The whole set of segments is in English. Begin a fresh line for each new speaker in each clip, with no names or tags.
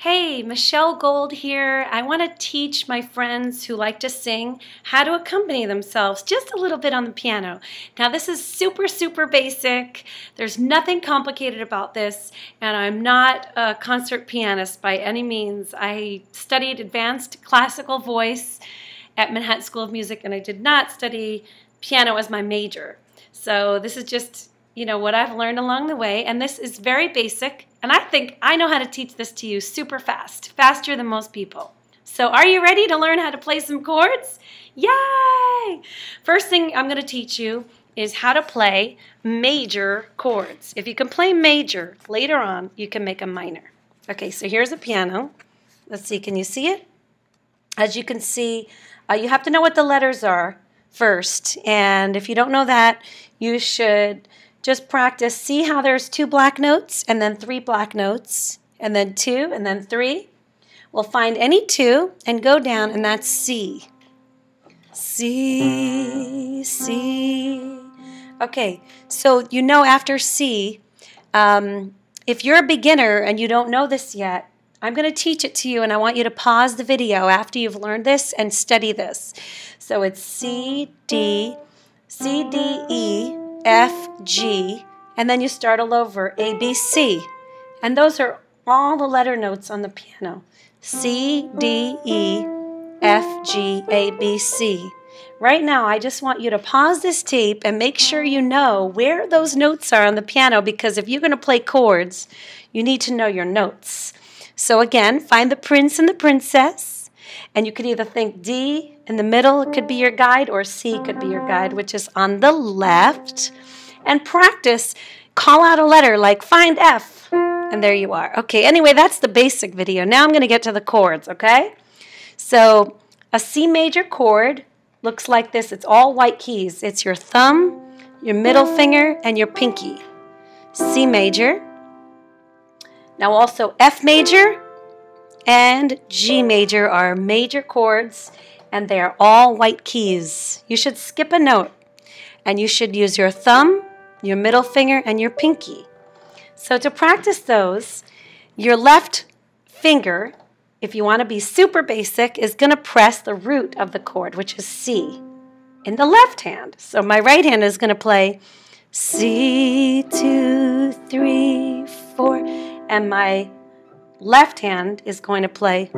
Hey, Michelle Gold here. I want to teach my friends who like to sing how to accompany themselves just a little bit on the piano. Now this is super basic. There's nothing complicated about this, and I'm not a concert pianist by any means. I studied advanced classical voice at Manhattan School of Music, and I did not study piano as my major. So this is just, what I've learned along the way, and this is very basic. And I think I know how to teach this to you super fast, faster than most people. So are you ready to learn how to play some chords? Yay! First thing I'm going to teach you is how to play major chords. If you can play major, later on you can make a minor. Okay, so here's a piano. Let's see, can you see it? As you can see, you have to know what the letters are first. And if you don't know that, you should just practice. See how there's 2 black notes and then 3 black notes and then 2 and then 3? We'll find any 2 and go down, and that's C. C, C. Okay, so after C, if you're a beginner and you don't know this yet, I'm going to teach it to you, and I want you to pause the video after you've learned this and study this. So it's C, D, E, F, G, and then you start all over, A, B, C. And those are all the letter notes on the piano. C, D, E, F, G, A, B, C. Right now, I just want you to pause this tape and make sure you know where those notes are on the piano, because if you're going to play chords, you need to know your notes. So again, find the prince and the princess, and you could either think D in the middle could be your guide, or C could be your guide, which is on the left. And practice, call out a letter like find F, and there you are. Okay, anyway, that's the basic video. Now I'm going to get to the chords, okay? So a C major chord looks like this. It's all white keys. It's your thumb, your middle finger, and your pinky. C major. Now also F major and G major are major chords, and they are all white keys. You should skip a note, and you should use your thumb, your middle finger, and your pinky. So to practice those, your left finger, if you want to be super basic, is going to press the root of the chord, which is C, in the left hand. So my right hand is going to play C, 2, 3, 4, and my left hand is going to play,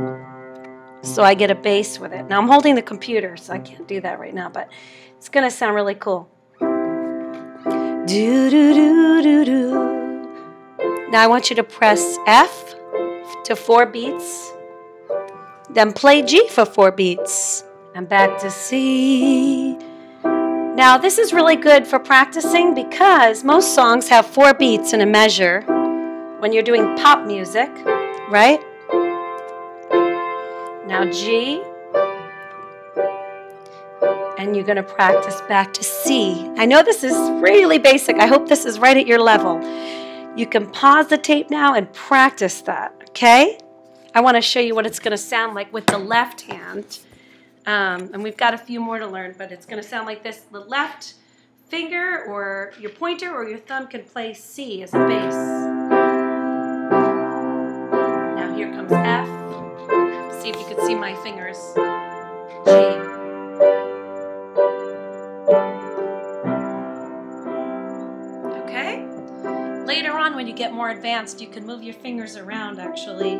so I get a bass with it. Now I'm holding the computer, so I can't do that right now, but it's going to sound really cool. Do, do, do, do, do. Now I want you to press F to 4 beats, then play G for 4 beats, and back to C. Now this is really good for practicing because most songs have 4 beats in a measure when you're doing pop music, right? Now G, and you're going to practice back to C. I know this is really basic. I hope this is right at your level. You can pause the tape now and practice that, okay? I want to show you what it's going to sound like with the left hand. And we've got a few more to learn, but it's going to sound like this. The left finger or your pointer or your thumb can play C as a bass. Now here comes F. See if you can see my fingers. G. Okay? Later on, when you get more advanced, you can move your fingers around, actually,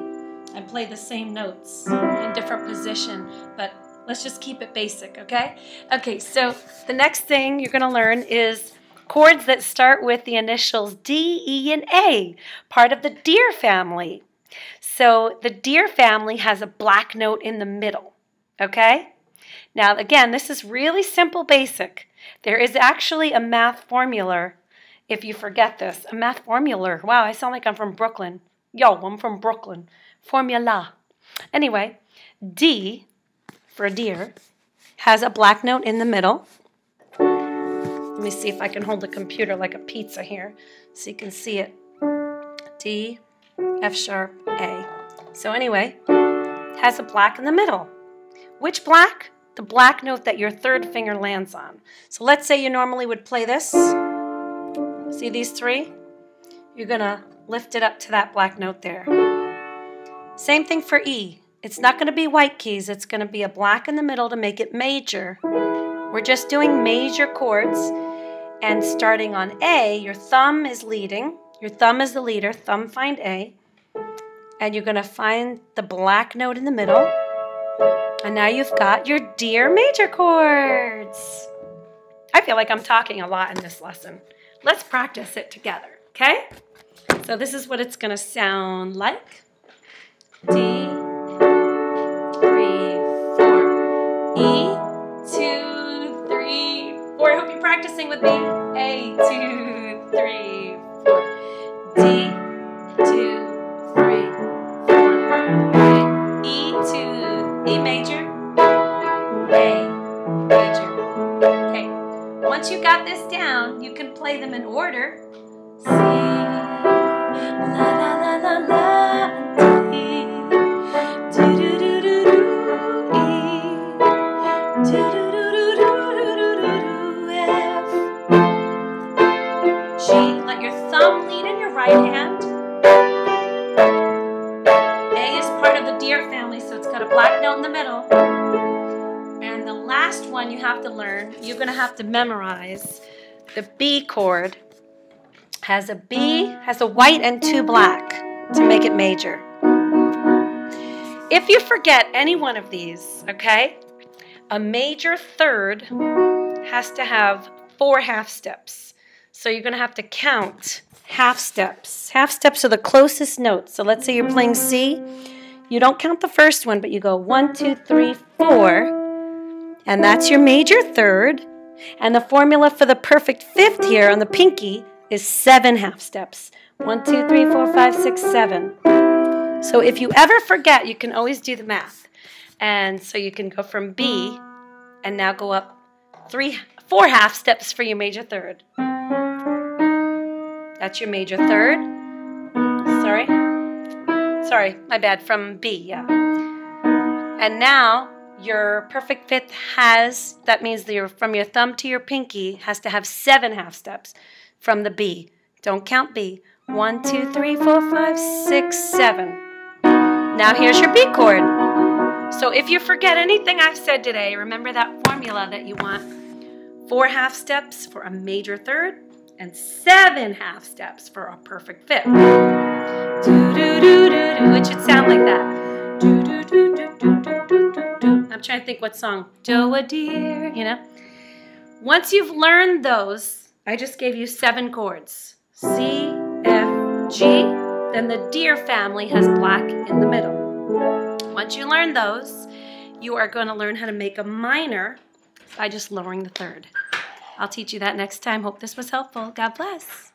and play the same notes in different position. But let's just keep it basic, okay? Okay, so the next thing you're going to learn is chords that start with the initials D, E, and A, part of the Deer family. So the Deer family has a black note in the middle, okay? Now, again, this is really simple, basic. There is actually a math formula if you forget this. A math formula. Wow, I sound like I'm from Brooklyn. Yo, I'm from Brooklyn. Formula. Anyway, D, for deer, has a black note in the middle. Let me see if I can hold the computer like a pizza here so you can see it. D, F sharp, A. So anyway, it has a black in the middle. Which black? The black note that your third finger lands on. So let's say you normally would play this. See these 3? You're going to lift it up to that black note there. Same thing for E. It's not going to be white keys. It's going to be a black in the middle to make it major. We're just doing major chords. And starting on A, your thumb is leading. Your thumb is the leader. Thumb find A. And you're going to find the black note in the middle. And now you've got your D major chords. I feel like I'm talking a lot in this lesson. Let's practice it together, okay? So this is what it's going to sound like. D, 3, 4, E, 2, 3, 4. I hope you're practicing with me. A, 2, 3, 4. D, 2, 3, 4. E, 2, E major, A major. Okay, once you got this down, you can play them in order. C, la, la, la, la, la, D. Let your thumb lead in your right hand. A is part of the deer family, so it's got a black note in the middle. And the last one you have to learn, you're going to have to memorize. The B chord has a B, has a white and 2 black to make it major. If you forget any one of these, okay, a major third has to have 4 half steps. So you're going to have to count half steps. Half steps are the closest notes. So let's say you're playing C. You don't count the first one, but you go 1, 2, 3, 4. And that's your major third. And the formula for the perfect fifth here on the pinky is 7 half steps. 1, 2, 3, 4, 5, 6, 7. So if you ever forget, you can always do the math. And so you can go from B and now go up 4 half steps for your major third. That's your major third. Sorry, my bad, from B, yeah. And now your perfect fifth has, that means from your thumb to your pinky, has to have 7 half steps from the B. Don't count B. 1, 2, 3, 4, 5, 6, 7. Now here's your B chord. So if you forget anything I've said today, remember that formula that you want 4 half steps for a major third and 7 half steps for a perfect fifth. Do-do-do-do-do. It should sound like that. Do-do-do-do-do-do-do. I'm trying to think what song. Do a deer, you know. Once you've learned those, I just gave you 7 chords. C, F, G. Then the deer family has black in the middle. Once you learn those, you are going to learn how to make a minor by just lowering the third. I'll teach you that next time. Hope this was helpful. God bless.